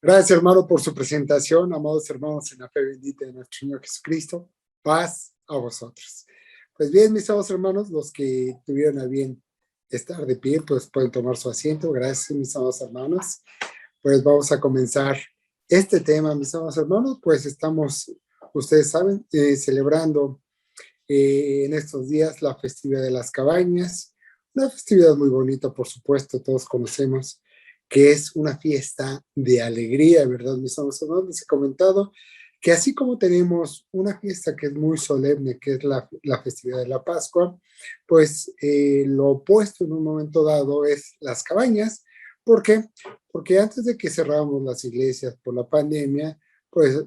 Gracias, hermano, por su presentación. Amados hermanos, en la fe bendita de nuestro Señor Jesucristo, paz a vosotros. Pues bien, mis amados hermanos, los que tuvieron a bien estar de pie, pues pueden tomar su asiento. Gracias, mis amados hermanos. Pues vamos a comenzar este tema, mis amados hermanos. Pues estamos, ustedes saben, celebrando en estos días la festividad de las cabañas. Una festividad muy bonita, por supuesto, todos conocemos que es una fiesta de alegría, ¿verdad, mis amados hermanos? Les he comentado que así como tenemos una fiesta que es muy solemne, que es la festividad de la Pascua, pues lo opuesto en un momento dado es las cabañas. ¿Por qué? Porque antes de que cerráramos las iglesias por la pandemia, pues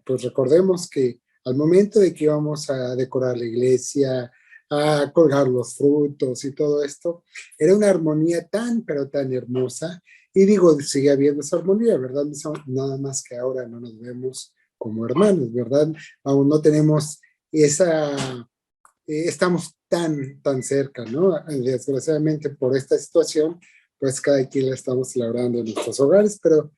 recordemos que al momento de que íbamos a decorar la iglesia, a colgar los frutos y todo esto, era una armonía tan, pero tan hermosa. Y digo, sigue habiendo esa armonía, ¿verdad? Nada más que ahora no nos vemos como hermanos, ¿verdad? Aún no tenemos esa, estamos tan cerca, ¿no? Desgraciadamente por esta situación, pues cada quien la estamos celebrando en nuestros hogares, pero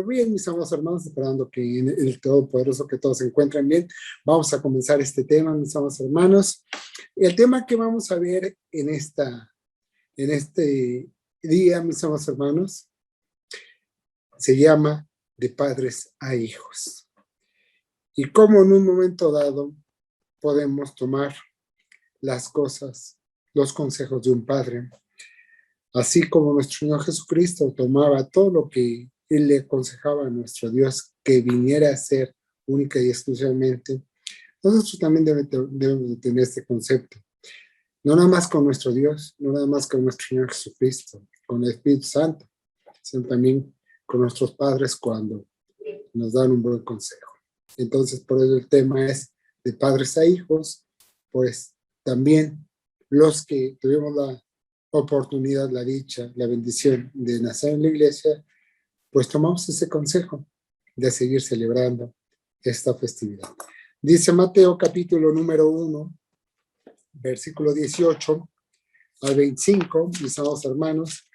bien, mis amados hermanos, esperando que en el Todopoderoso que todos se encuentren bien, vamos a comenzar este tema, mis amados hermanos. El tema que vamos a ver en este día, mis amados hermanos, se llama de padres a hijos. Y cómo en un momento dado podemos tomar las cosas, los consejos de un padre, así como nuestro Señor Jesucristo tomaba todo lo que Él le aconsejaba a nuestro Dios que viniera a ser única y exclusivamente. Nosotros también debemos de tener este concepto. No nada más con nuestro Dios, no nada más con nuestro Señor Jesucristo, con el Espíritu Santo, sino también con nuestros padres cuando nos dan un buen consejo. Entonces, por eso el tema es de padres a hijos, pues también los que tuvimos la oportunidad, la dicha, la bendición de nacer en la iglesia, pues tomamos ese consejo de seguir celebrando esta festividad. Dice Mateo capítulo número 1, versículo 18 al 25, mis amados hermanos,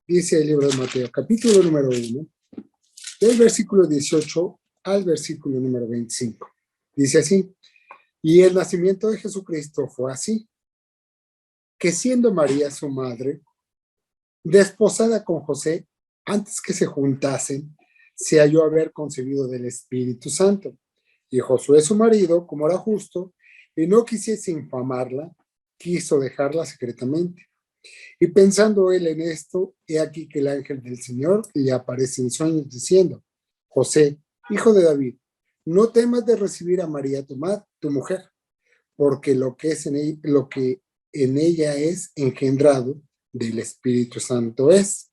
dice el libro de Mateo, capítulo número 1, del versículo 18 al versículo número 25. Dice así: y el nacimiento de Jesucristo fue así, que siendo María su madre, desposada con José, antes que se juntasen, se halló haber concebido del Espíritu Santo. Y Josué su marido, como era justo, y no quisiese infamarla, quiso dejarla secretamente. Y pensando él en esto, he aquí que el ángel del Señor le aparece en sueños diciendo: José, hijo de David, no temas de recibir a María tu mujer, porque lo que en ella es engendrado del Espíritu Santo es.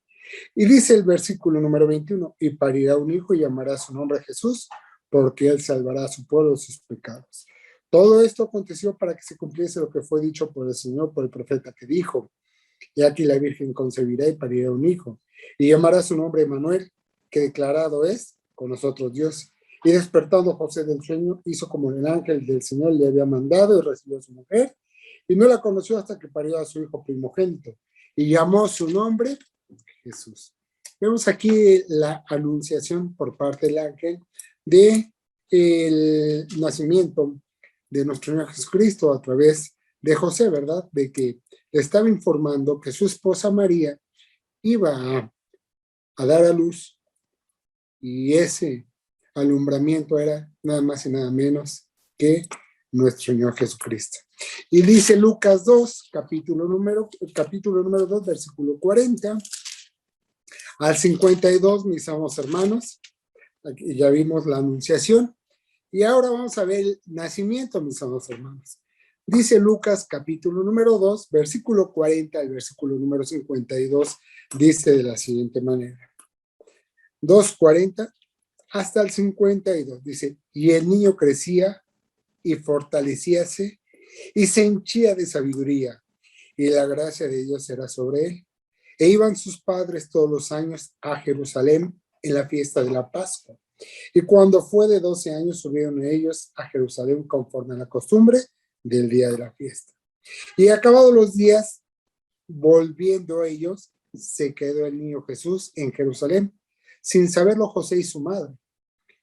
Y dice el versículo número 21, y parirá un hijo y llamará su nombre Jesús, porque él salvará a su pueblo de sus pecados. Todo esto aconteció para que se cumpliese lo que fue dicho por el Señor, por el profeta, que dijo: y aquí la Virgen concebirá y parirá un hijo, y llamará su nombre Emmanuel, que declarado es con nosotros Dios. Y despertando José del sueño, hizo como el ángel del Señor le había mandado, y recibió a su mujer, y no la conoció hasta que parió a su hijo primogénito, y llamó su nombre Jesús. Vemos aquí la anunciación por parte del ángel de el nacimiento de nuestro Señor Jesucristo a través de José, ¿verdad? De que le estaba informando que su esposa María iba a dar a luz, y ese alumbramiento era nada más y nada menos que nuestro Señor Jesucristo. Y dice Lucas 2, capítulo número 2, versículo 40 al 52, mis amados hermanos. Aquí ya vimos la anunciación. Y ahora vamos a ver el nacimiento, mis amados hermanos. Dice Lucas capítulo número 2, versículo 40 al versículo número 52, dice de la siguiente manera. 2:40 hasta el 52, dice: y el niño crecía y fortalecíase y se henchía de sabiduría, y la gracia de Dios era sobre él. E iban sus padres todos los años a Jerusalén en la fiesta de la Pascua. Y cuando fue de 12 años, subieron ellos a Jerusalén conforme a la costumbre del día de la fiesta. Y acabados los días, volviendo ellos, se quedó el niño Jesús en Jerusalén, sin saberlo José y su madre.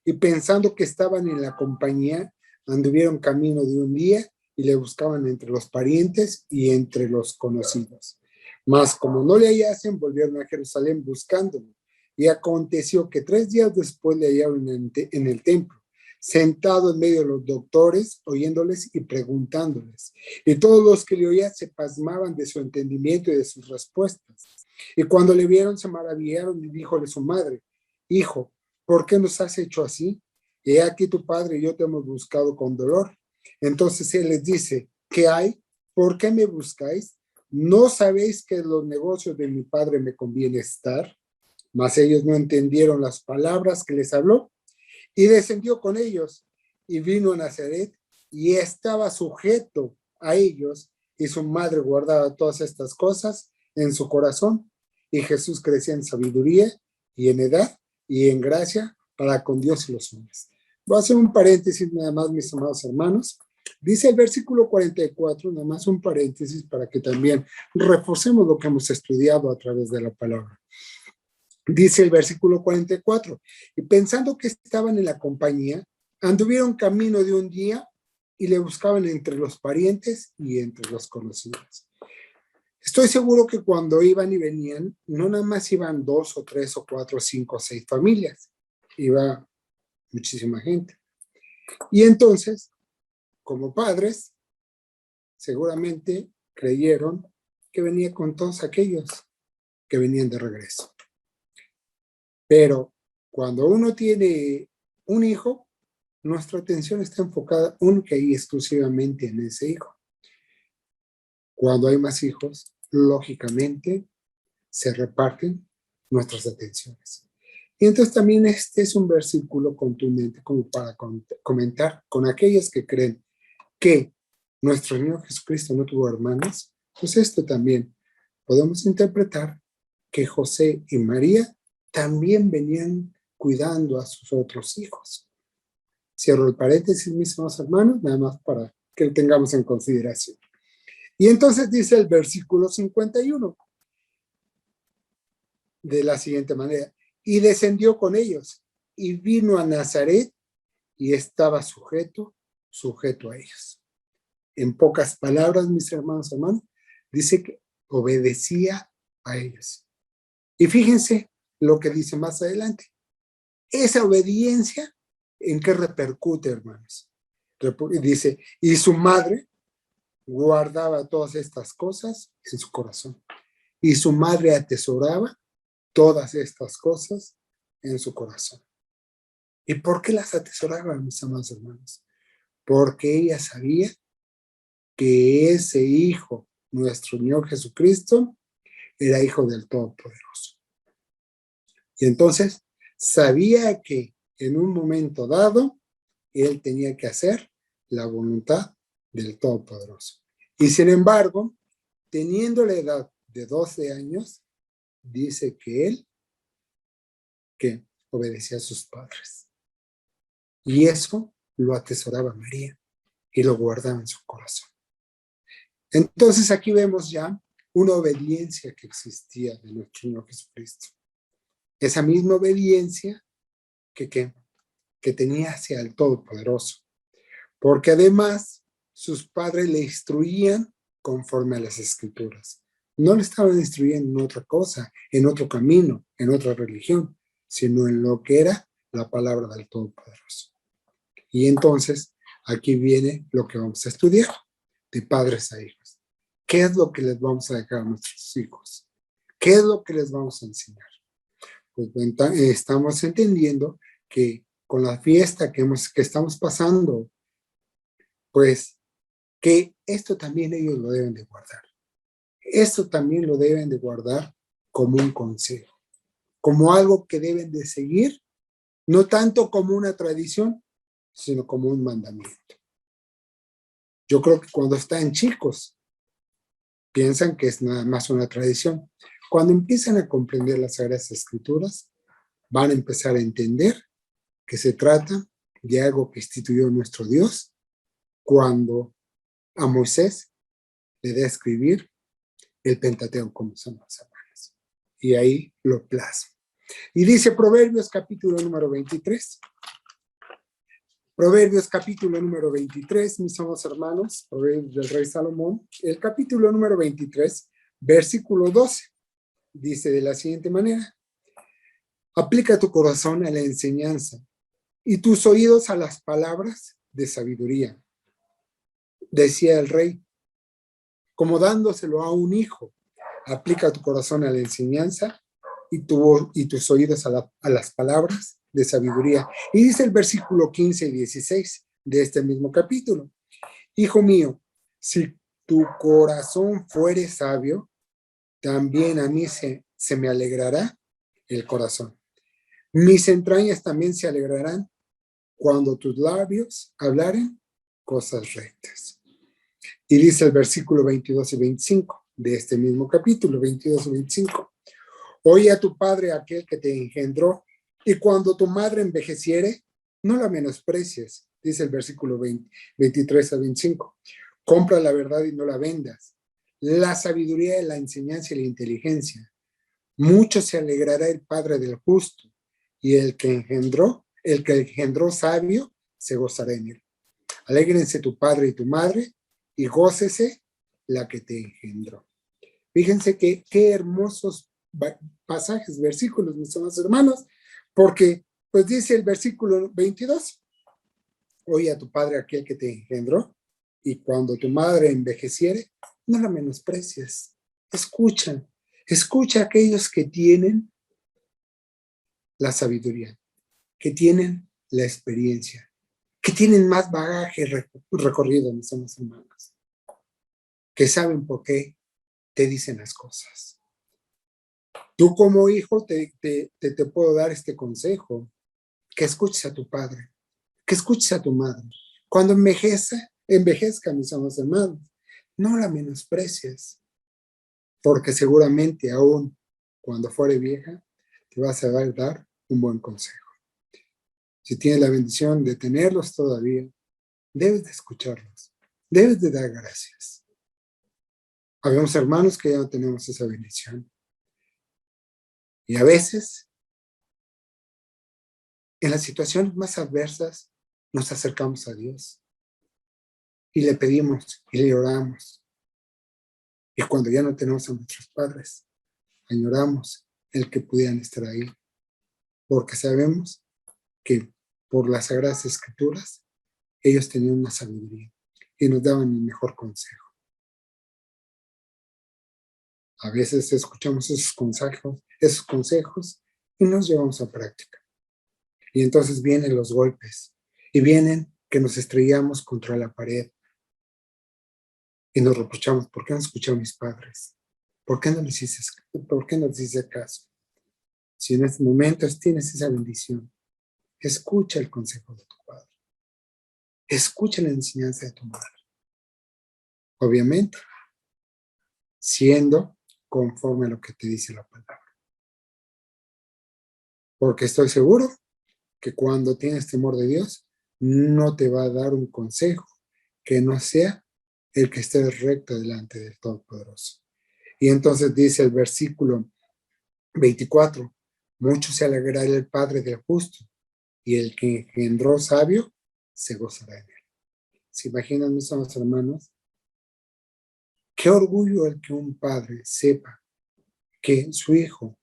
Y pensando que estaban en la compañía, anduvieron camino de un día y le buscaban entre los parientes y entre los conocidos. Mas como no le hallasen, volvieron a Jerusalén buscándolo. Y aconteció que 3 días después le hallaron en el templo, sentado en medio de los doctores, oyéndoles y preguntándoles. Y todos los que le oían se pasmaban de su entendimiento y de sus respuestas. Y cuando le vieron, se maravillaron y díjole su madre: Hijo, ¿por qué nos has hecho así? He aquí tu padre y yo te hemos buscado con dolor. Entonces él les dice: ¿qué hay? ¿Por qué me buscáis? ¿No sabéis que en los negocios de mi padre me conviene estar? Mas ellos no entendieron las palabras que les habló. Y descendió con ellos y vino a Nazaret y estaba sujeto a ellos, y su madre guardaba todas estas cosas en su corazón. Y Jesús crecía en sabiduría y en edad y en gracia para con Dios y los hombres. Voy a hacer un paréntesis nada más, mis amados hermanos. Dice el versículo 44, nada más un paréntesis para que también reforcemos lo que hemos estudiado a través de la palabra. Dice el versículo 44, y pensando que estaban en la compañía, anduvieron camino de un día y le buscaban entre los parientes y entre los conocidos. Estoy seguro que cuando iban y venían, no nada más iban 2 o 3 o 4 o 5 o 6 familias, iba muchísima gente. Y entonces, como padres, seguramente creyeron que venía con todos aquellos que venían de regreso. Pero cuando uno tiene un hijo, nuestra atención está enfocada única y exclusivamente en ese hijo. Cuando hay más hijos, lógicamente se reparten nuestras atenciones. Y entonces también este es un versículo contundente como para comentar con aquellos que creen que nuestro Señor Jesucristo no tuvo hermanos. Pues esto también podemos interpretar que José y María también venían cuidando a sus otros hijos. Cierro el paréntesis, mis amados hermanos, nada más para que lo tengamos en consideración. Y entonces dice el versículo 51 de la siguiente manera: y descendió con ellos y vino a Nazaret y estaba sujeto a ellos. En pocas palabras, mis hermanos, dice que obedecía a ellos. Y fíjense lo que dice más adelante. Esa obediencia, ¿en qué repercute, hermanos? Dice, y su madre guardaba todas estas cosas en su corazón. Y su madre atesoraba todas estas cosas en su corazón. ¿Y por qué las atesoraba, mis amados hermanos? Porque ella sabía que ese hijo, nuestro Señor Jesucristo, era hijo del Todopoderoso. Y entonces sabía que en un momento dado él tenía que hacer la voluntad del Todopoderoso. Y sin embargo, teniendo la edad de 12 años, dice que él obedecía a sus padres. Y eso lo atesoraba María y lo guardaba en su corazón. Entonces aquí vemos ya una obediencia que existía de nuestro Señor Jesucristo. Esa misma obediencia que tenía hacia el Todopoderoso. Porque además sus padres le instruían conforme a las Escrituras. No le estaban instruyendo en otra cosa, en otro camino, en otra religión, sino en lo que era la palabra del Todopoderoso. Y entonces aquí viene lo que vamos a estudiar, de padres a hijos. ¿Qué es lo que les vamos a dejar a nuestros hijos? ¿Qué es lo que les vamos a enseñar? Pues estamos entendiendo que con la fiesta que estamos pasando, pues que esto también ellos lo deben de guardar. Esto también lo deben de guardar como un consejo, como algo que deben de seguir, no tanto como una tradición, sino como un mandamiento. Yo creo que cuando están chicos, piensan que es nada más una tradición. Cuando empiezan a comprender las Sagradas Escrituras, van a empezar a entender que se trata de algo que instituyó nuestro Dios cuando a Moisés le da a escribir el Pentateuco, como son las hermanas. Y ahí lo plasma. Y dice Proverbios capítulo número 23. Proverbios capítulo número 23, mis amados hermanos, Proverbios del rey Salomón, el capítulo número 23, versículo 12, dice de la siguiente manera: aplica tu corazón a la enseñanza y tus oídos a las palabras de sabiduría. Decía el rey, como dándoselo a un hijo, aplica tu corazón a la enseñanza y tus oídos a las palabras de sabiduría. Y dice el versículo 15 y 16 de este mismo capítulo: hijo mío, si tu corazón fuere sabio, también a mí se me alegrará el corazón. Mis entrañas también se alegrarán cuando tus labios hablaren cosas rectas. Y dice el versículo 22 y 25 de este mismo capítulo, 22 y 25. Oye a tu padre, aquel que te engendró, y cuando tu madre envejeciere, no la menosprecies, dice el versículo 23 a 25. Compra la verdad y no la vendas, la sabiduría y la enseñanza y la inteligencia. Mucho se alegrará el padre del justo, y el que engendró sabio, se gozará en él. Alégrense tu padre y tu madre, y gócese la que te engendró. Fíjense qué hermosos pasajes, versículos, mis amados hermanos, porque pues dice el versículo 22, oye a tu padre aquel que te engendró, y cuando tu madre envejeciere, no la menosprecies. Escucha a aquellos que tienen la sabiduría, que tienen la experiencia, que tienen más bagaje recorrido, mis amados hermanos, que saben por qué te dicen las cosas. Tú como hijo te puedo dar este consejo, que escuches a tu padre, que escuches a tu madre. Cuando envejezca, mis amados hermanos, no la menosprecies, porque seguramente aún cuando fuere vieja, te vas a dar un buen consejo. Si tienes la bendición de tenerlos todavía, debes de escucharlos, debes de dar gracias. Habemos hermanos que ya no tenemos esa bendición. Y a veces, en las situaciones más adversas, nos acercamos a Dios y le pedimos y le oramos. Y cuando ya no tenemos a nuestros padres, añoramos el que pudieran estar ahí, porque sabemos que por las Sagradas Escrituras, ellos tenían una sabiduría y nos daban el mejor consejo. A veces escuchamos esos consejos y nos llevamos a práctica. Y entonces vienen los golpes y vienen que nos estrellamos contra la pared y nos reprochamos, ¿por qué no escuché a mis padres? ¿Por qué no les hice caso? Si en estos momentos tienes esa bendición, escucha el consejo de tu padre. Escucha la enseñanza de tu madre. Obviamente, siendo conforme a lo que te dice la palabra. Porque estoy seguro que cuando tienes temor de Dios, no te va a dar un consejo que no sea el que esté recto delante del Todopoderoso. Y entonces dice el versículo 24, mucho se alegrará el Padre del justo, y el que engendró sabio se gozará en él. ¿Se imaginan, mis amados hermanos? Qué orgullo el que un padre sepa que su hijo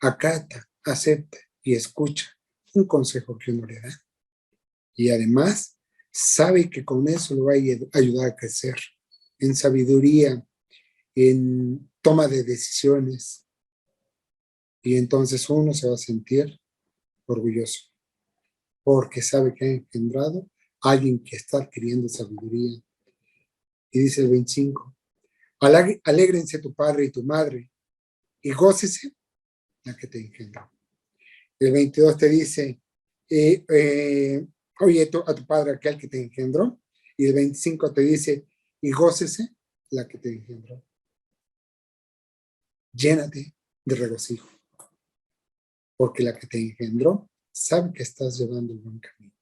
acata, acepta y escucha un consejo que uno le da. Y además sabe que con eso lo va a ayudar a crecer en sabiduría, en toma de decisiones. Y entonces uno se va a sentir orgulloso porque sabe que ha engendrado a alguien que está adquiriendo sabiduría. Y dice el 25, alégrense tu padre y tu madre y gócese la que te engendró. El 22 te dice, oye a tu padre aquel que te engendró. Y el 25 te dice, y gócese la que te engendró. Llénate de regocijo, porque la que te engendró sabe que estás llevando el buen camino.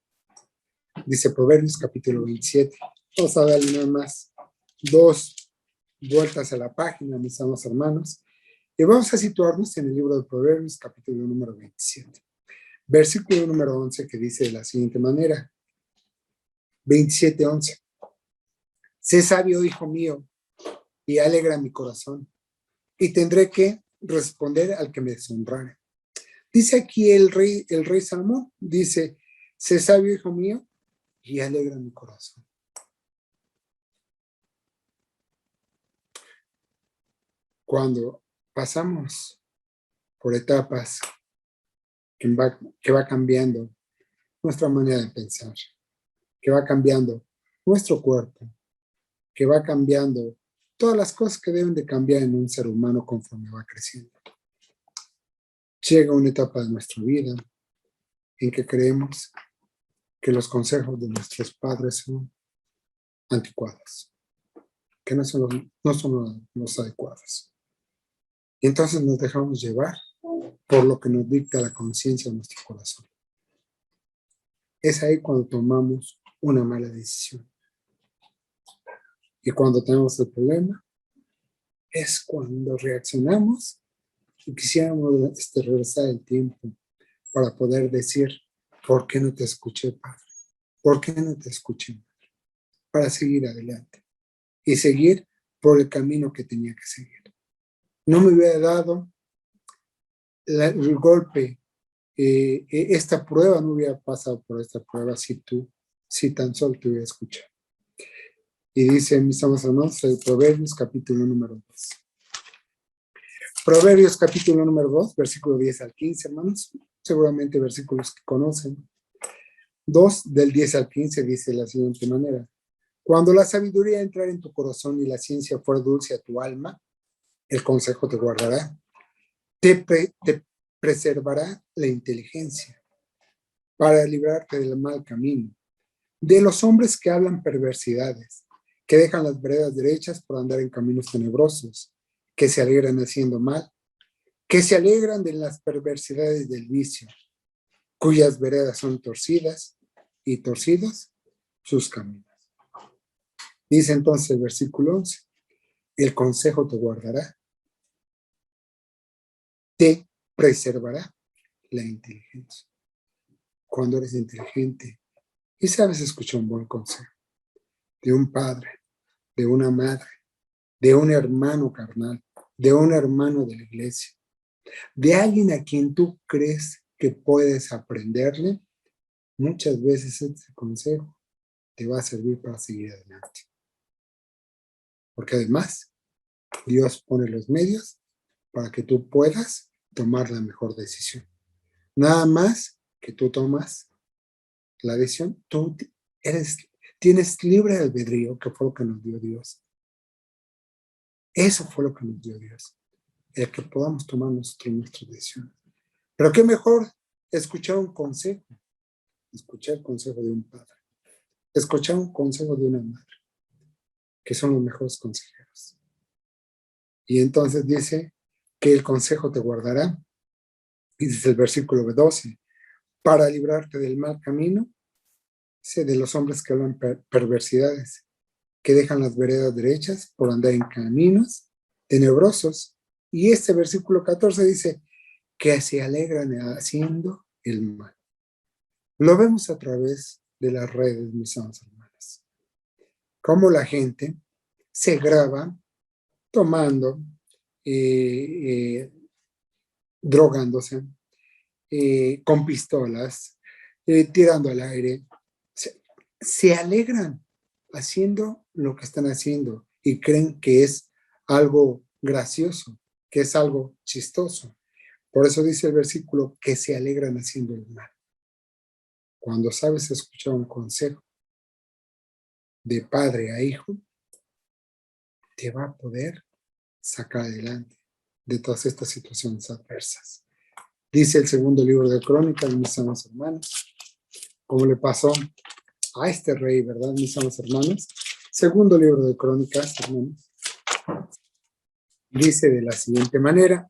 Dice Proverbios capítulo 27. Vamos a darle nada más 2 vueltas a la página, mis amados hermanos. Y vamos a situarnos en el libro de Proverbios, capítulo número 27. Versículo número 11, que dice de la siguiente manera. 27:11. Sé sabio, hijo mío, y alegra mi corazón, y tendré que responder al que me deshonrare. Dice aquí el rey Salomón, dice, sé sabio, hijo mío, y alegra mi corazón. Cuando pasamos por etapas que va cambiando nuestra manera de pensar, que va cambiando nuestro cuerpo, que va cambiando todas las cosas que deben de cambiar en un ser humano conforme va creciendo. Llega una etapa de nuestra vida en que creemos que los consejos de nuestros padres son anticuados, que no son los adecuados. Y entonces nos dejamos llevar por lo que nos dicta la conciencia de nuestro corazón. Es ahí cuando tomamos una mala decisión. Y cuando tenemos el problema, es cuando reaccionamos y quisiéramos regresar el tiempo para poder decir, ¿por qué no te escuché, Padre? ¿Por qué no te escuché, Madre? Para seguir adelante y seguir por el camino que tenía que seguir. No me hubiera dado el golpe, esta prueba, no hubiera pasado por esta prueba si tan solo te hubiera escuchado. Y dice, mis amados hermanos, el Proverbios capítulo número 2. Proverbios capítulo número 2, versículo 10 al 15, hermanos. Seguramente versículos que conocen. 2 del 10 al 15 dice de la siguiente manera. Cuando la sabiduría entrara en tu corazón y la ciencia fuera dulce a tu alma, el consejo te guardará. Te preservará la inteligencia para librarte del mal camino. De los hombres que hablan perversidades, que dejan las veredas derechas por andar en caminos tenebrosos, que se alegran haciendo mal, que se alegran de las perversidades del vicio, cuyas veredas son torcidas y torcidos sus caminos. Dice entonces el versículo 11, el consejo te guardará, te preservará la inteligencia. Cuando eres inteligente y sabes escuchar un buen consejo de un padre, de una madre, de un hermano carnal, de un hermano de la iglesia, de alguien a quien tú crees que puedes aprenderle, muchas veces ese consejo te va a servir para seguir adelante. Porque además, Dios pone los medios para que tú puedas tomar la mejor decisión. Nada más que tú tomas la decisión, tú tienes libre albedrío, que fue lo que nos dio Dios. Eso fue lo que nos dio Dios, el que podamos tomar nosotros nuestras decisiones. Pero qué mejor escuchar un consejo, escuchar el consejo de un padre, escuchar un consejo de una madre, que son los mejores consejeros. Y entonces dice que el consejo te guardará, y dice el versículo 12, para librarte del mal camino, dice, de los hombres que hablan perversidades, que dejan las veredas derechas por andar en caminos tenebrosos. Y este versículo 14 dice, que se alegran haciendo el mal. Lo vemos a través de las redes, mis amados hermanos. Cómo la gente se graba tomando, drogándose, con pistolas, tirando al aire. Se alegran haciendo lo que están haciendo y creen que es algo gracioso, que es algo chistoso. Por eso dice el versículo que se alegran haciendo el mal. Cuando sabes escuchar un consejo de padre a hijo, te va a poder sacar adelante de todas estas situaciones adversas. Dice el segundo libro de Crónicas, mis amados hermanos, como le pasó a este rey, ¿verdad, mis amados hermanos? Segundo libro de Crónicas, hermanos, dice de la siguiente manera,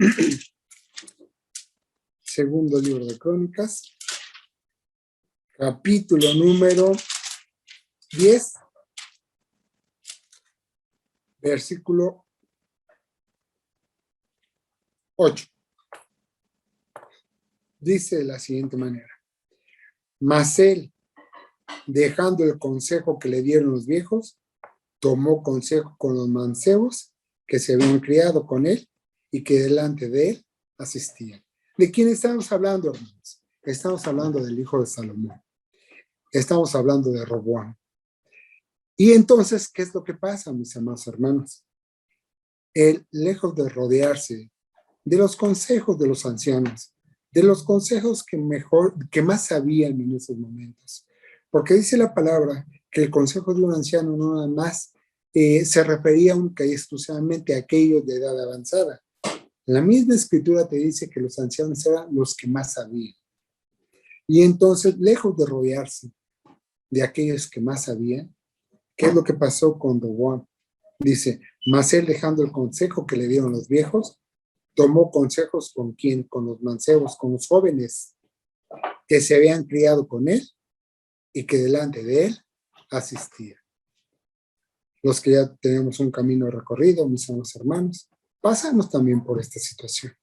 segundo libro de Crónicas, capítulo número 10, versículo 8. Dice de la siguiente manera. Mas él, dejando el consejo que le dieron los viejos, tomó consejo con los mancebos que se habían criado con él y que delante de él asistían. ¿De quién estamos hablando, hermanos? Estamos hablando del hijo de Salomón. Estamos hablando de Roboam. Y entonces, ¿qué es lo que pasa, mis amados hermanos? Él, lejos de rodearse de los consejos de los ancianos, de los consejos que más sabían en esos momentos, porque dice la palabra que el consejo de un anciano no nada más se refería única y exclusivamente a aquellos de edad avanzada. La misma escritura te dice que los ancianos eran los que más sabían. Y entonces, lejos de rodearse de aquellos que más sabían, ¿qué es lo que pasó con Roboam? Dice, mas él, dejando el consejo que le dieron los viejos, tomó consejos ¿con quién? Con los mancebos, con los jóvenes que se habían criado con él y que delante de él asistían. Los que ya tenemos un camino recorrido, mis amados hermanos, pasamos también por esta situación,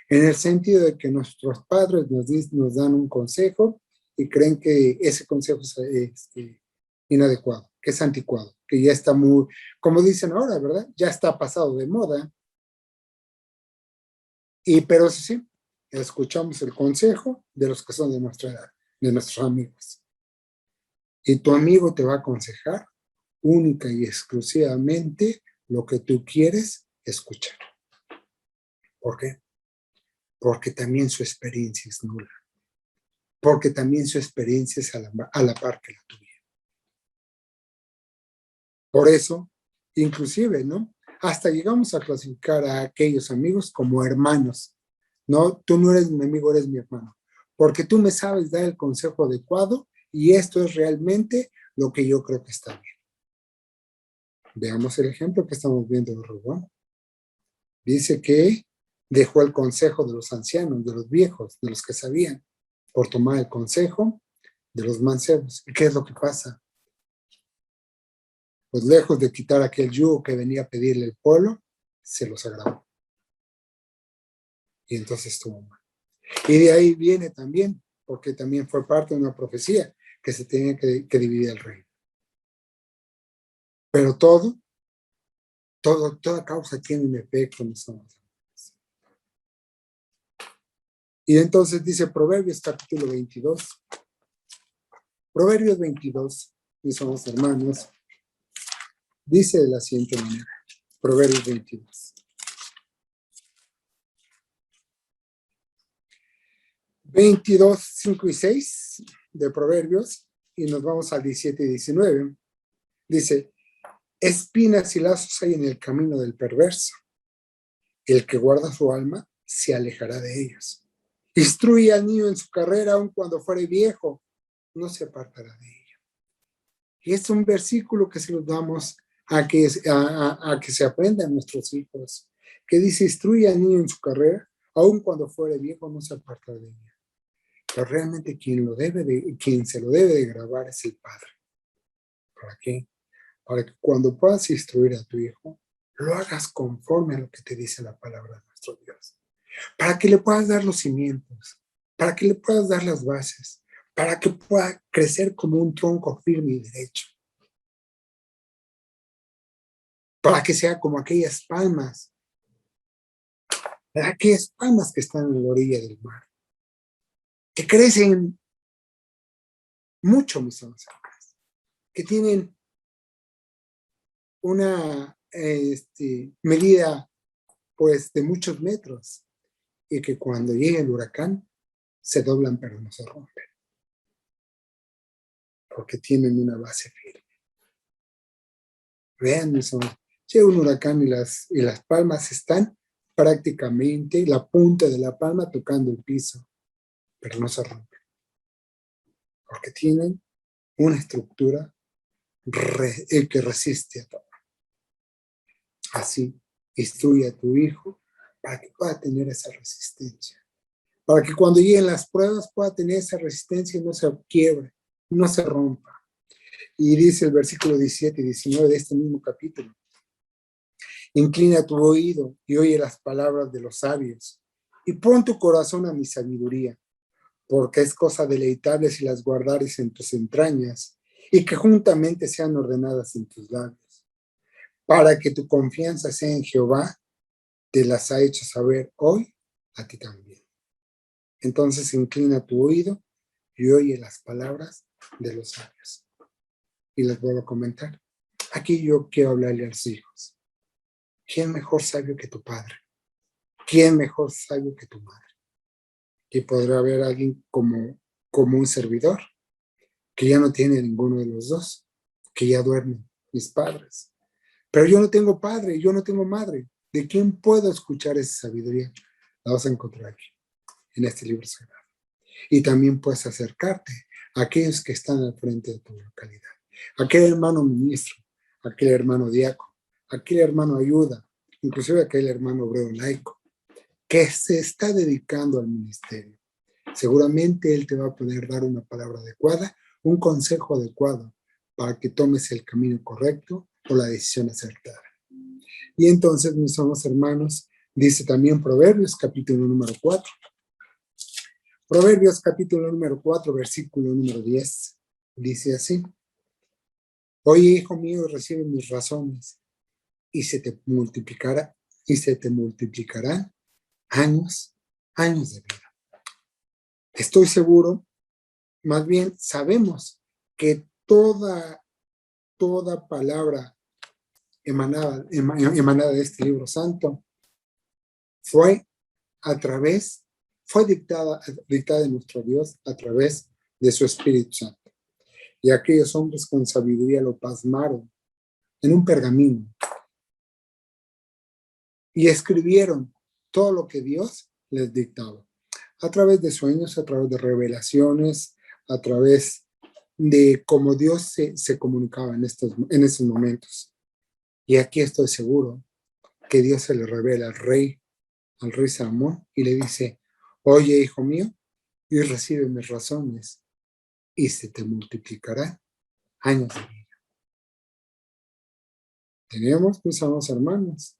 en el sentido de que nuestros padres nos dan un consejo y creen que ese consejo es inadecuado, que es anticuado, que ya está muy, como dicen ahora, ¿verdad? Ya está pasado de moda. Pero sí, escuchamos el consejo de los que son de nuestra edad, de nuestros amigos. Y tu amigo te va a aconsejar única y exclusivamente lo que tú quieres escuchar. ¿Por qué? Porque también su experiencia es nula. Porque también su experiencia es a la par que la tuya. Por eso, inclusive, ¿no? Hasta llegamos a clasificar a aquellos amigos como hermanos. No, tú no eres mi amigo, eres mi hermano. Porque tú me sabes dar el consejo adecuado y esto es realmente lo que yo creo que está bien. Veamos el ejemplo que estamos viendo de Roboam. Dice que dejó el consejo de los ancianos, de los viejos, de los que sabían, por tomar el consejo de los mancebos. ¿Y qué es lo que pasa? Pues lejos de quitar aquel yugo que venía a pedirle el pueblo, se los agravó. Y entonces estuvo mal. Y de ahí viene también, porque también fue parte de una profecía, que se tenía que dividir el reino. Pero toda causa tiene un efecto, mis amados. Y entonces dice Proverbios capítulo 22. Proverbios 22, mis amados hermanos, dice de la siguiente manera. Proverbios 22. 22, 5 y 6 de Proverbios, y nos vamos al 17 y 19. Dice, espinas y lazos hay en el camino del perverso. El que guarda su alma se alejará de ellos. Instruye al niño en su carrera, aun cuando fuere viejo, no se apartará de ella. Y es un versículo que se los damos a que se aprendan nuestros hijos, que dice, instruye al niño en su carrera, aun cuando fuere viejo, no se apartará de ella. Pero realmente quien se lo debe de grabar es el padre. ¿Para qué? Para que cuando puedas instruir a tu hijo, lo hagas conforme a lo que te dice la palabra de nuestro Dios. Para que le puedas dar los cimientos, para que le puedas dar las bases, para que pueda crecer como un tronco firme y derecho. Para que sea como aquellas palmas que están en la orilla del mar, que crecen mucho, mis amados, que tienen una medida pues de muchos metros y que cuando llegue el huracán se doblan pero no se rompen porque tienen una base firme. Vean eso, llega un huracán y las palmas están prácticamente la punta de la palma tocando el piso, pero no se rompen porque tienen una estructura que resiste a todo. Así, instruye a tu hijo para que pueda tener esa resistencia. Para que cuando lleguen las pruebas pueda tener esa resistencia y no se quiebre, no se rompa. Y dice el versículo 17 y 19 de este mismo capítulo. Inclina tu oído y oye las palabras de los sabios, y pon tu corazón a mi sabiduría, porque es cosa deleitable si las guardares en tus entrañas, y que juntamente sean ordenadas en tus labios. Para que tu confianza sea en Jehová, te las ha hecho saber hoy a ti también. Entonces inclina tu oído y oye las palabras de los sabios. Y les vuelvo a comentar. Aquí yo quiero hablarle a los hijos. ¿Quién mejor sabio que tu padre? ¿Quién mejor sabio que tu madre? Y podrá haber alguien como un servidor, que ya no tiene ninguno de los dos, que ya duermen mis padres. Pero yo no tengo padre, yo no tengo madre. ¿De quién puedo escuchar esa sabiduría? La vas a encontrar aquí, en este libro sagrado. Y también puedes acercarte a aquellos que están al frente de tu localidad. Aquel hermano ministro, aquel hermano diácono, aquel hermano ayuda, inclusive aquel hermano obrero laico, que se está dedicando al ministerio. Seguramente él te va a poder dar una palabra adecuada, un consejo adecuado para que tomes el camino correcto o la decisión acertada. Y entonces, mis amados hermanos, dice también Proverbios capítulo número 4. Proverbios capítulo número 4, versículo número 10. Dice así: Oye, hijo mío, recibe mis razones y se te multiplicarán años de vida. Estoy seguro, más bien sabemos que toda palabra emanada de este libro santo fue dictada de nuestro Dios a través de su Espíritu Santo. Y aquellos hombres con sabiduría lo plasmaron en un pergamino y escribieron todo lo que Dios les dictaba, a través de sueños, a través de revelaciones, a través de cómo Dios se comunicaba en esos momentos. Y aquí estoy seguro que Dios se le revela al rey Salomón, y le dice: oye, hijo mío, y recibe mis razones, y se te multiplicarán años de vida. Tenemos, mis amados hermanos,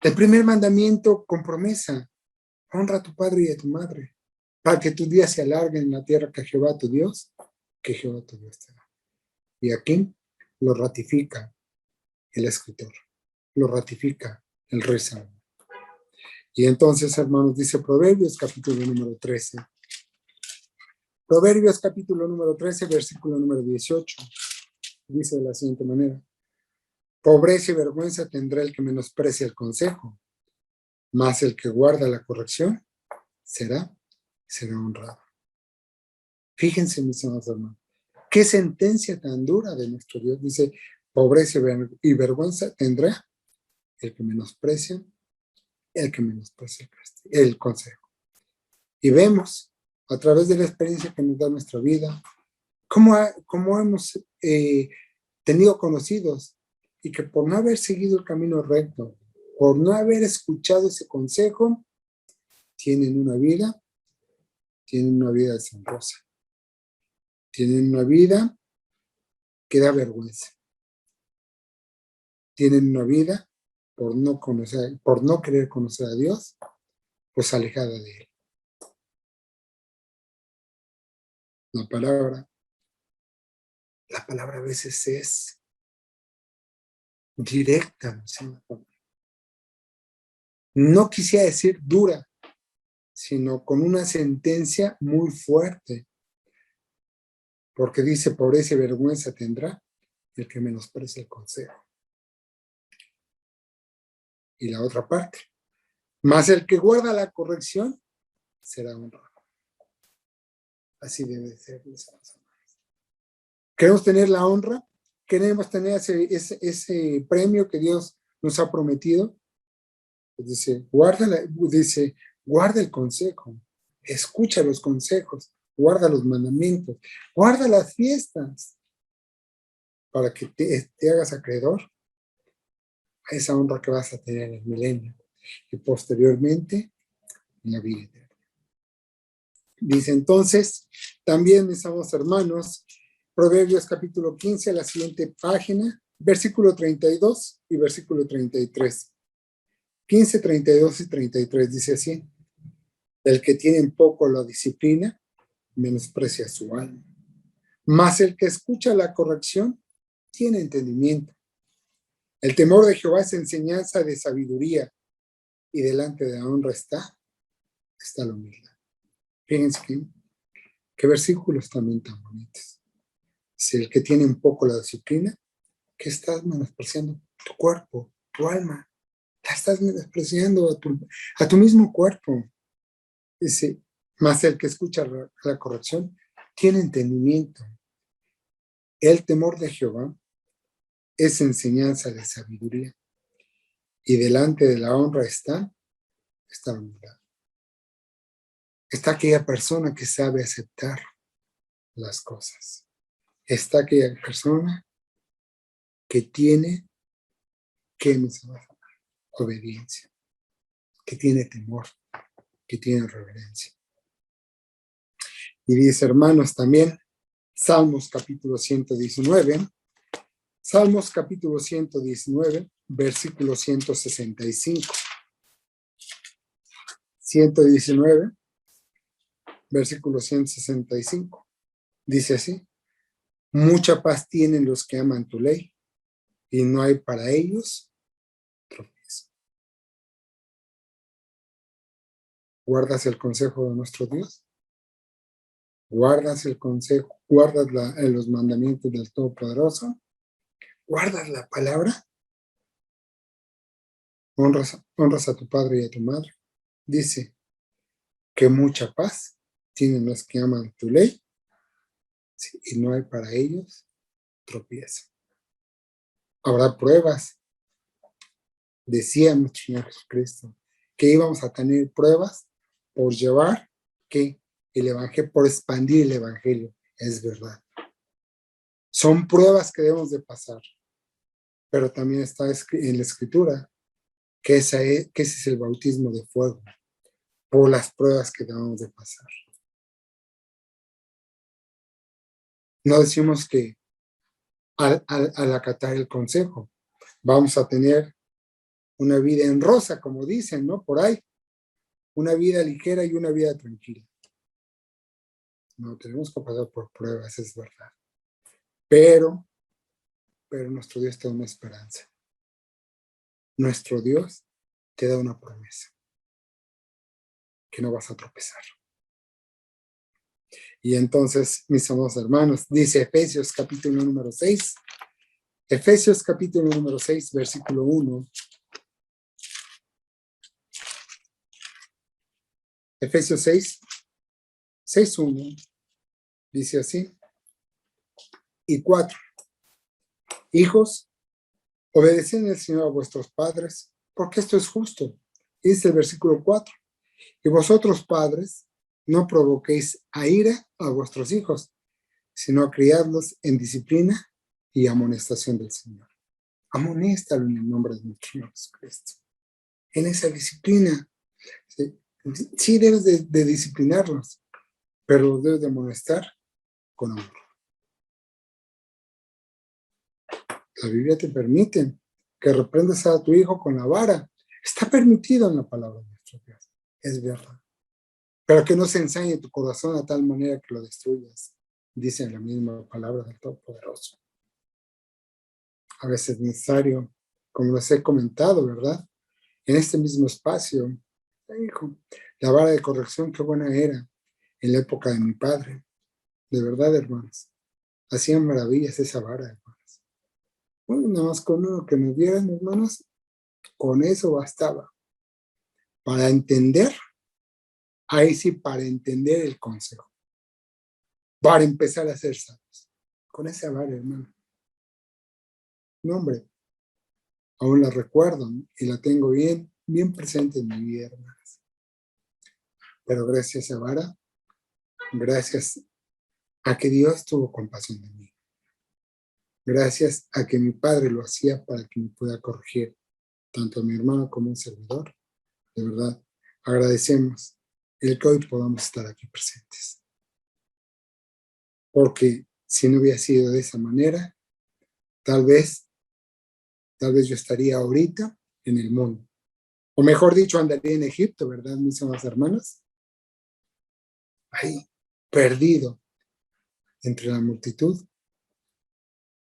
el primer mandamiento con promesa: honra a tu padre y a tu madre, para que tus días se alarguen en la tierra que Jehová tu Dios te da. Y aquí lo ratifica el escritor, lo ratifica el rey Salomón. Y entonces, hermanos, dice Proverbios capítulo número 13. Proverbios capítulo número 13, versículo número 18. Dice de la siguiente manera: pobreza y vergüenza tendrá el que menosprecia el consejo, mas el que guarda la corrección será honrado. Fíjense, mis amados hermanos, qué sentencia tan dura de nuestro Dios. Dice: pobreza y vergüenza tendrá el que menosprecia el consejo. Y vemos a través de la experiencia que nos da nuestra vida cómo hemos tenido conocidos y que por no haber seguido el camino recto, por no haber escuchado ese consejo, tienen una vida deshonrosa, tienen una vida que da vergüenza, tienen una vida por no querer conocer a Dios, pues alejada de Él. La palabra a veces es directa, no quisiera decir dura, sino con una sentencia muy fuerte, porque dice: pobreza y vergüenza tendrá el que menosprecia el consejo. Y la otra parte: mas el que guarda la corrección será honrado. Así debe ser, mis hermanos. Queremos tener la honra, queremos tener ese premio que Dios nos ha prometido. Pues dice: guarda el consejo, escucha los consejos, guarda los mandamientos, guarda las fiestas, para que te hagas acreedor a esa honra que vas a tener en el milenio y posteriormente en la vida eterna. Dice entonces, también, mis amados hermanos, Proverbios capítulo 15, a la siguiente página, versículo 32 y versículo 33. 15, 32 y 33 dice así: el que tiene en poco la disciplina, menosprecia su alma. Mas el que escucha la corrección, tiene entendimiento. El temor de Jehová es enseñanza de sabiduría, y delante de la honra está la humildad. Fíjense qué versículos también tan bonitos. Si el que tiene un poco la disciplina, ¿qué estás menospreciando? Tu cuerpo, tu alma. La estás menospreciando a tu mismo cuerpo. Dice, más el que escucha la corrección tiene entendimiento. El temor de Jehová es enseñanza de sabiduría, y delante de la honra está la humildad. Está aquella persona que sabe aceptar las cosas. Está aquella persona que tiene obediencia, que tiene temor, que tiene reverencia. Y dice, hermanos, también Salmos capítulo 119, Salmos capítulo 119, versículo 165. 119, versículo 165. Dice así: mucha paz tienen los que aman tu ley, y no hay para ellos tropiezo. ¿Guardas el consejo de nuestro Dios? ¿Guardas el consejo? ¿Guardas los mandamientos del Todopoderoso? ¿Guardas la palabra? ¿Honras a tu padre y a tu madre? Dice que mucha paz tienen los que aman tu ley, sí, y no hay para ellos tropiezo. Habrá pruebas. Decía nuestro Señor Jesucristo que íbamos a tener pruebas por llevar que el evangelio, por expandir el evangelio. Es verdad. Son pruebas que debemos de pasar, pero también está en la escritura que ese es el bautismo de fuego, por las pruebas que debemos de pasar. No decimos que al acatar el consejo vamos a tener una vida en rosa, como dicen, ¿no? Por ahí, una vida ligera y una vida tranquila. No, tenemos que pasar por pruebas, es verdad. Pero nuestro Dios te da una esperanza. Nuestro Dios te da una promesa, que no vas a tropezar. Y entonces, mis amados hermanos, dice Efesios capítulo número 6, Efesios capítulo número 6, versículo 1. Efesios 6, 1, dice así, y 4. Hijos, obedeced al Señor a vuestros padres, porque esto es justo. Dice el versículo 4. Y vosotros, padres, no provoquéis a ira a vuestros hijos, sino a criarlos en disciplina y amonestación del Señor. Amonéstalo en el nombre de nuestro Señor Jesucristo. En esa disciplina, sí debes de disciplinarlos, pero los debes de amonestar con amor. La Biblia te permite que reprendas a tu hijo con la vara. Está permitido en la palabra de nuestro Dios. Es verdad. Pero que no se ensañe tu corazón a tal manera que lo destruyas. Dice la misma palabra del Todopoderoso. A veces es necesario, como les he comentado, ¿verdad? En este mismo espacio, hijo, la vara de corrección, qué buena era en la época de mi padre. De verdad, hermanos. Hacían maravillas esa vara, hermanos. Bueno, nada más con uno que nos dieran, hermanos, con eso bastaba. Para entender, ahí sí, para entender el consejo. Para empezar a ser sabios. Con esa vara, hermano. No, hombre, aún la recuerdo y la tengo bien presente en mi vida, hermanos. Pero gracias a esa vara, gracias a que Dios tuvo compasión de mí. Gracias a que mi padre lo hacía para que me pueda corregir, tanto a mi hermano como a un servidor. De verdad, agradecemos el que hoy podamos estar aquí presentes. Porque si no hubiera sido de esa manera, tal vez tal vez yo estaría ahorita en el mundo. O mejor dicho, andaría en Egipto, ¿verdad, mis amadas hermanas? Ahí, perdido entre la multitud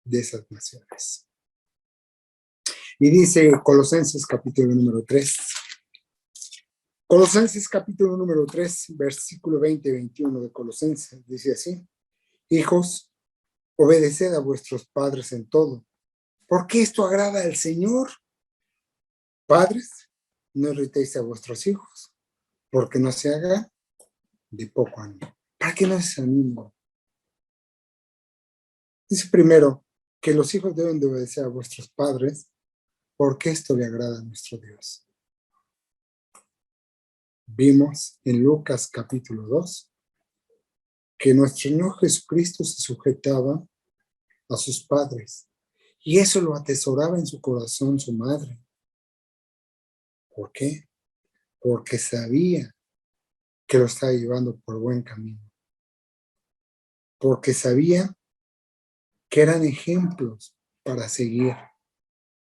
de esas naciones. Y dice Colosenses capítulo número 3. Colosenses capítulo número 3, versículo 20 y 21 de Colosenses, dice así: hijos, obedeced a vuestros padres en todo, porque esto agrada al Señor. Padres, no irritéis a vuestros hijos, porque no se haga de poco ánimo. ¿Para qué no se animen? Dice primero que los hijos deben de obedecer a vuestros padres, porque esto le agrada a nuestro Dios. Vimos en Lucas capítulo 2 que nuestro Señor Jesucristo se sujetaba a sus padres y eso lo atesoraba en su corazón su madre. ¿Por qué? Porque sabía que lo estaba llevando por buen camino. Porque sabía que eran ejemplos para seguir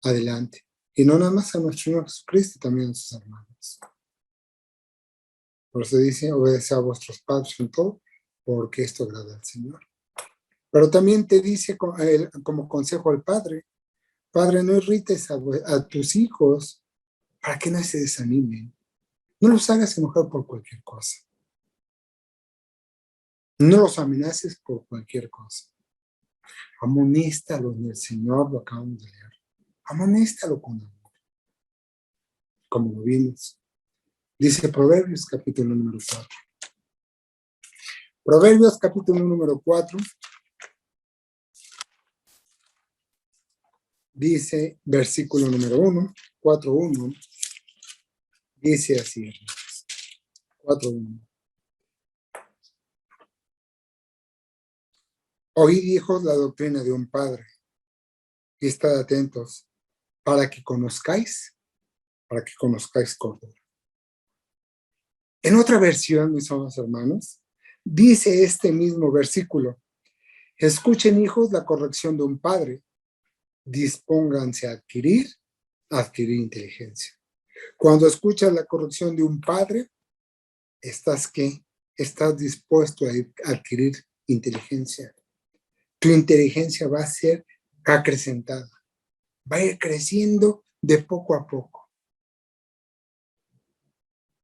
adelante. Y no nada más a nuestro Señor Jesucristo, también a sus hermanos. Por eso dice, obedece a vuestros padres en todo, porque esto agrada al Señor. Pero también te dice como consejo al padre, padre, no irrites a tus hijos para que no se desanimen. No los hagas enojar por cualquier cosa. No los amenaces por cualquier cosa. Amonéstalo en el Señor, lo acabamos de leer. Amonéstalo con amor, como lo vimos. Dice Proverbios capítulo número 4. Proverbios capítulo número 4. Dice, versículo número 1, 4:1. Dice así, 4:1. Oíd, hijos, la doctrina de un padre, y estad atentos para que conozcáis cordura. En otra versión, mis amados hermanos, dice este mismo versículo: escuchen, hijos, la corrección de un padre, dispónganse a adquirir inteligencia. Cuando escuchas la corrección de un padre, estás dispuesto a adquirir inteligencia. Tu inteligencia va a ser acrecentada, va a ir creciendo de poco a poco.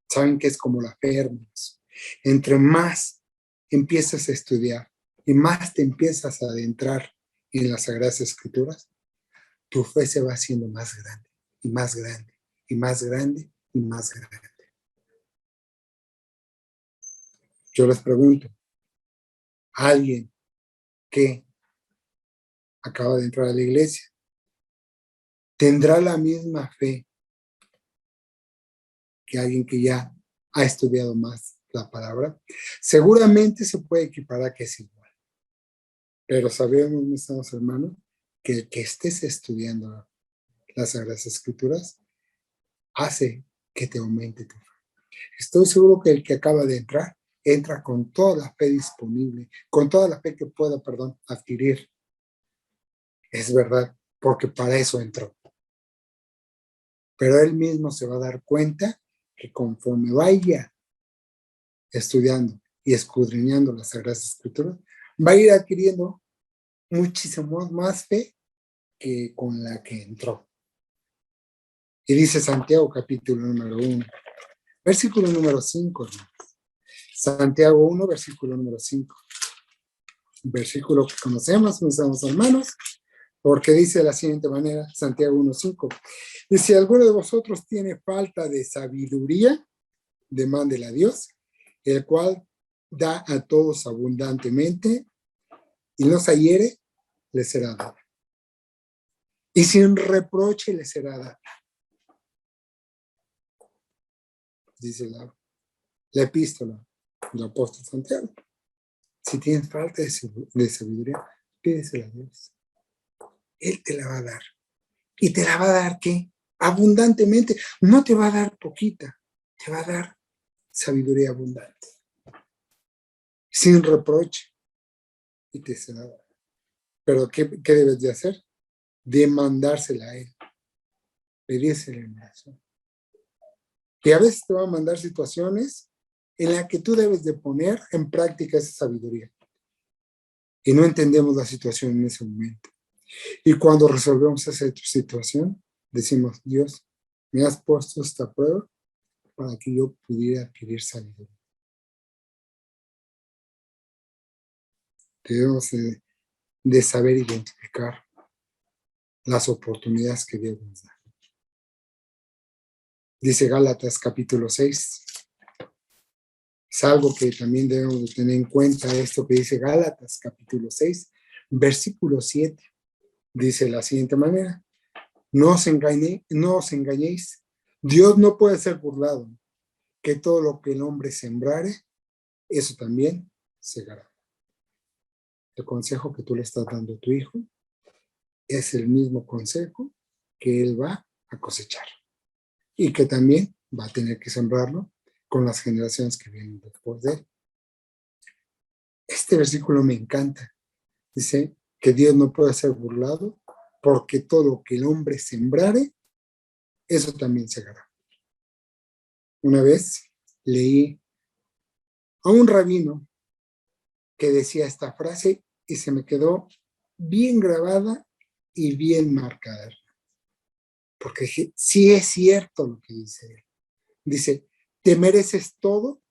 Saben que es como la fe, hermanos. Entre más empiezas a estudiar y más te empiezas a adentrar en las Sagradas Escrituras, tu fe se va haciendo más grande y más grande y más grande y más grande. Yo les pregunto, alguien que acaba de entrar a la iglesia, ¿tendrá la misma fe que alguien que ya ha estudiado más la palabra? Seguramente se puede equiparar que es igual. Pero sabemos, mis hermanos, que el que estés estudiando las Sagradas Escrituras hace que te aumente tu fe. Estoy seguro que el que acaba de entrar, entra con toda la fe disponible, con toda la fe que pueda, adquirir. Es verdad, porque para eso entró. Pero él mismo se va a dar cuenta que conforme vaya estudiando y escudriñando las Sagradas Escrituras, va a ir adquiriendo muchísimo más fe que con la que entró. Y dice Santiago capítulo número 1, versículo número 5. Santiago 1, versículo número 5. Versículo que conocemos, mis hermanos, porque dice de la siguiente manera, Santiago 1:5. Y si alguno de vosotros tiene falta de sabiduría, demándela a Dios, el cual da a todos abundantemente y no se hiere, le será dado. Y sin reproche le será dado. Dice la epístola del apóstol Santiago. Si tienes falta de sabiduría, pídesela a Dios. Él te la va a dar. ¿Y te la va a dar qué? Abundantemente. No te va a dar poquita, te va a dar sabiduría abundante. Sin reproche. Y te será dada. Pero ¿qué debes de hacer? Demandársela a Él. pedírselo en oración. Y a veces te va a mandar situaciones en las que tú debes de poner en práctica esa sabiduría. Y no entendemos la situación en ese momento. Y cuando resolvemos esa situación, decimos, Dios, me has puesto esta prueba para que yo pudiera adquirir sabiduría. Debemos de saber identificar las oportunidades que Dios nos da. Dice Gálatas capítulo 6. Es algo que también debemos de tener en cuenta, esto que dice Gálatas capítulo 6, versículo 7. Dice de la siguiente manera: no os engañéis, Dios no puede ser burlado, que todo lo que el hombre sembrare, eso también segará. El consejo que tú le estás dando a tu hijo es el mismo consejo que él va a cosechar y que también va a tener que sembrarlo con las generaciones que vienen después de él. Este versículo me encanta. Dice que Dios no puede ser burlado, porque todo lo que el hombre sembrare, eso también segará. Una vez leí a un rabino que decía esta frase y se me quedó bien grabada y bien marcada. Porque sí es cierto lo que dice él. Dice, te mereces todo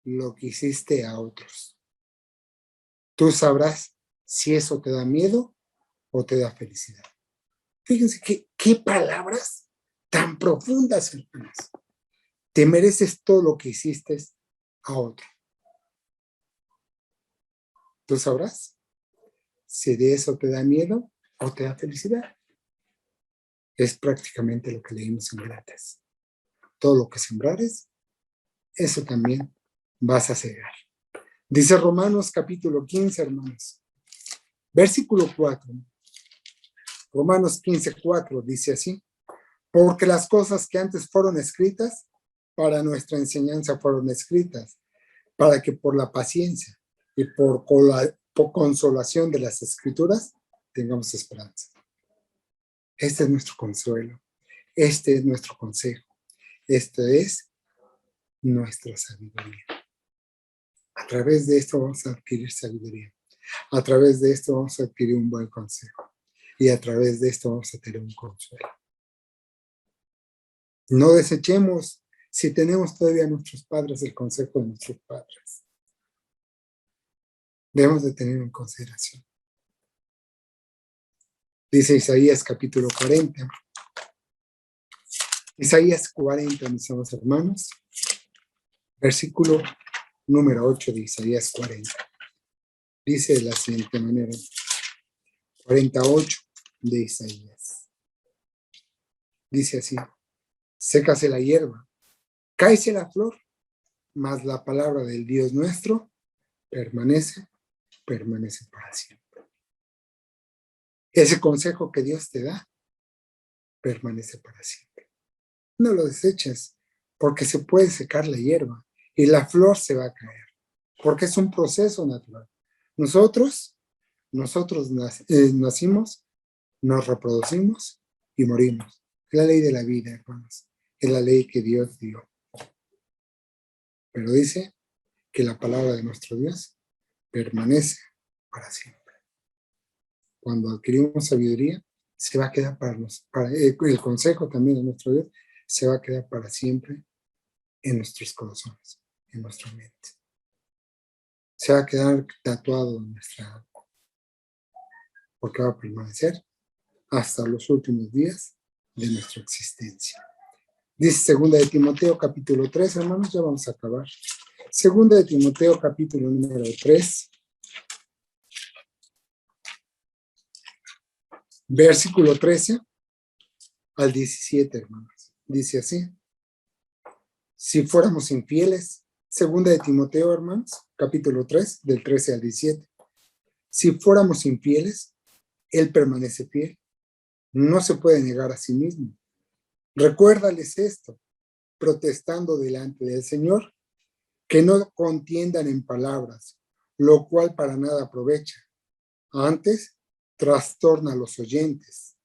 lo que hiciste a otros. Tú sabrás si eso te da miedo o te da felicidad. Fíjense qué palabras tan profundas, hermanos. Te mereces todo lo que hiciste a otro. Tú sabrás si de eso te da miedo o te da felicidad. Es prácticamente lo que leímos en Gálatas. Todo lo que sembrares, eso también vas a cegar. Dice Romanos capítulo 15, hermanos. Versículo 4. Romanos 15:4 dice así: porque las cosas que antes fueron escritas para nuestra enseñanza fueron escritas, para que por la paciencia y por consolación de las escrituras tengamos esperanza. Este es nuestro consuelo, este es nuestro consejo, este es nuestra sabiduría. A través de esto vamos a adquirir sabiduría, a través de esto vamos a adquirir un buen consejo y a través de esto vamos a tener un consuelo. No desechemos, si tenemos todavía a nuestros padres, el consejo de nuestros padres. Debemos de tener en consideración. Dice Isaías capítulo 40. Isaías 40, mis amados hermanos. Versículo número 8 de Isaías 40. Dice de la siguiente manera. 48 de Isaías. Dice así: sécase la hierba, cáese la flor, mas la palabra del Dios nuestro permanece para siempre. Ese consejo que Dios te da permanece para siempre. No lo deseches, porque se puede secar la hierba y la flor se va a caer, porque es un proceso natural. Nosotros nacimos, nos reproducimos y morimos. Es la ley de la vida, hermanos. Es la ley que Dios dio. Pero dice que la palabra de nuestro Dios permanece para siempre. Cuando adquirimos sabiduría, se va a quedar el consejo también de nuestro Dios se va a quedar para siempre en nuestros corazones, en nuestra mente. Se va a quedar tatuado en nuestra alma, porque va a permanecer hasta los últimos días de nuestra existencia. Dice 2 de Timoteo capítulo 3, hermanos, ya vamos a acabar. 2 de Timoteo capítulo número 3, versículo 13 al 17, hermanos. Dice así: si fuéramos infieles, 2 de Timoteo, hermanos, capítulo 3, del 13 al 17. Si fuéramos infieles, Él permanece fiel. No se puede negar a sí mismo. Recuérdales esto, protestando delante del Señor, que no contiendan en palabras, lo cual para nada aprovecha. Antes, trastorna a los oyentes.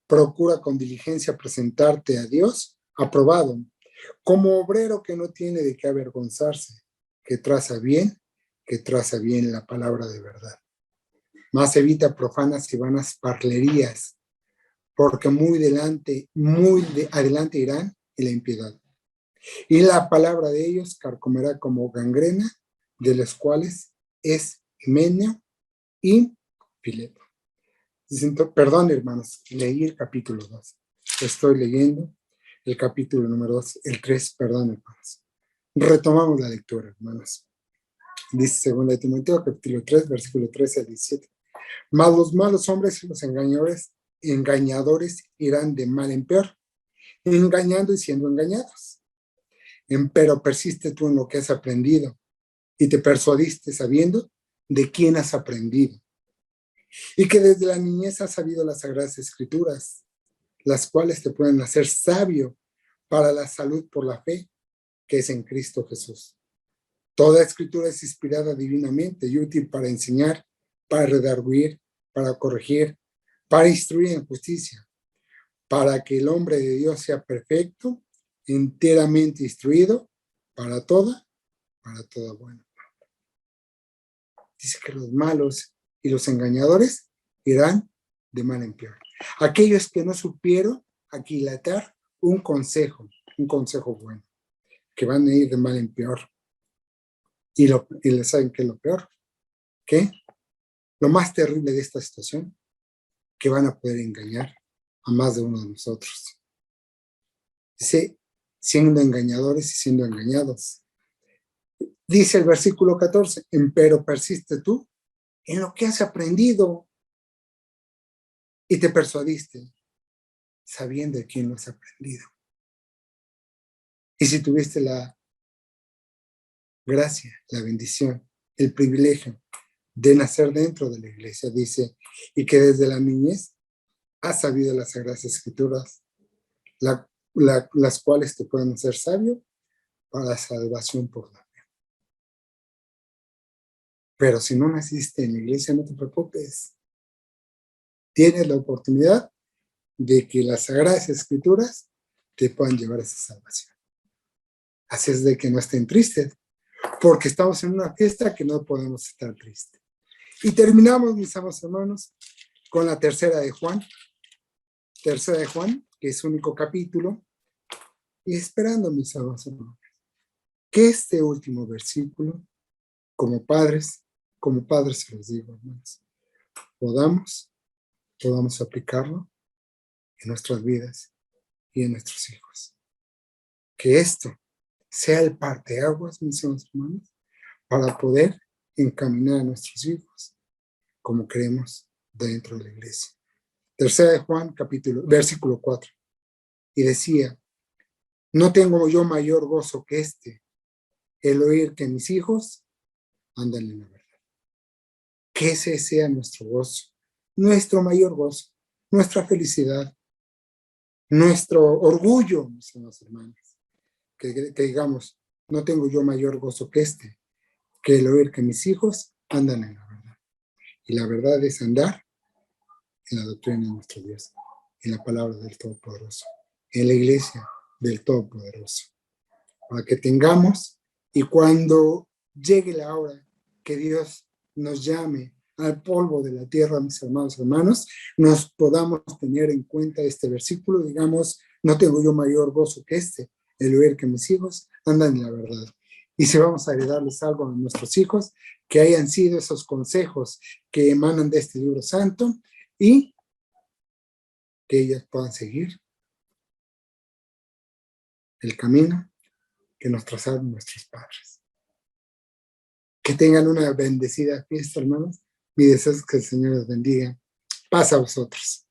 Procura con diligencia presentarte a Dios aprobado, como obrero que no tiene de qué avergonzarse, que traza bien la palabra de verdad. Más evita profanas y vanas parlerías, porque adelante irán y la impiedad. Y la palabra de ellos carcomerá como gangrena, de los cuales es Himeneo y Fileto. Perdón, hermanos, leí el capítulo 2. Estoy leyendo el capítulo número 2, el 3, perdón, hermanos. Retomamos la lectura, hermanos. Dice 2 Timoteo, capítulo 3, versículo 13 al 17. Mas los malos hombres y los engañadores irán de mal en peor, engañando y siendo engañados. Empero persiste tú en lo que has aprendido y te persuadiste sabiendo de quién has aprendido, y que desde la niñez has sabido las sagradas escrituras, las cuales te pueden hacer sabio para la salud por la fe que es en Cristo Jesús. Toda escritura es inspirada divinamente y útil para enseñar, para redarguir, para corregir, para instruir en justicia, para que el hombre de Dios sea perfecto, enteramente instruido para toda buena. Dice que los malos y los engañadores irán de mal en peor. Aquellos que no supieron aquilatar un consejo bueno, que van a ir de mal en peor. Y les saben qué es lo peor, ¿qué? Lo más terrible de esta situación, que van a poder engañar a más de uno de nosotros. Dice, siendo engañadores y siendo engañados. Dice el versículo 14, empero persiste tú en lo que has aprendido y te persuadiste, sabiendo de quién lo has aprendido. Y si tuviste la gracia, la bendición, el privilegio de nacer dentro de la iglesia, dice, y que desde la niñez has sabido las sagradas escrituras, las cuales te pueden hacer sabio para la salvación por la fe. Pero si no naciste en la iglesia, no te preocupes. Tienes la oportunidad de que las sagradas escrituras te puedan llevar a esa salvación. Así es de que no estén tristes, porque estamos en una fiesta que no podemos estar tristes. Y terminamos, mis amados hermanos, con la tercera de Juan, que es único capítulo, y esperando, mis amados hermanos, que este último versículo, como padres se los digo, hermanos, podamos aplicarlo en nuestras vidas y en nuestros hijos. Que esto sea el parteaguas, mis amados hermanos, para poder encaminar a nuestros hijos como creemos dentro de la iglesia. Tercera de Juan, versículo 4. Y decía, no tengo yo mayor gozo que el oír que mis hijos andan en la verdad. Que ese sea nuestro gozo, nuestro mayor gozo, nuestra felicidad, nuestro orgullo, mis hermanos. Que digamos, no tengo yo mayor gozo que el oír que mis hijos andan en la verdad. Y la verdad es andar en la doctrina de nuestro Dios, en la palabra del Todopoderoso, en la iglesia del Todopoderoso. Para que tengamos, y cuando llegue la hora que Dios nos llame al polvo de la tierra, mis hermanos, nos podamos tener en cuenta este versículo, digamos, no tengo yo mayor gozo que el oír que mis hijos andan en la verdad. Y si vamos a heredarles algo a nuestros hijos, que hayan sido esos consejos que emanan de este libro santo y que ellas puedan seguir el camino que nos trazaron nuestros padres. Que tengan una bendecida fiesta, hermanos. Mi deseo es que el Señor los bendiga. Paz a vosotros.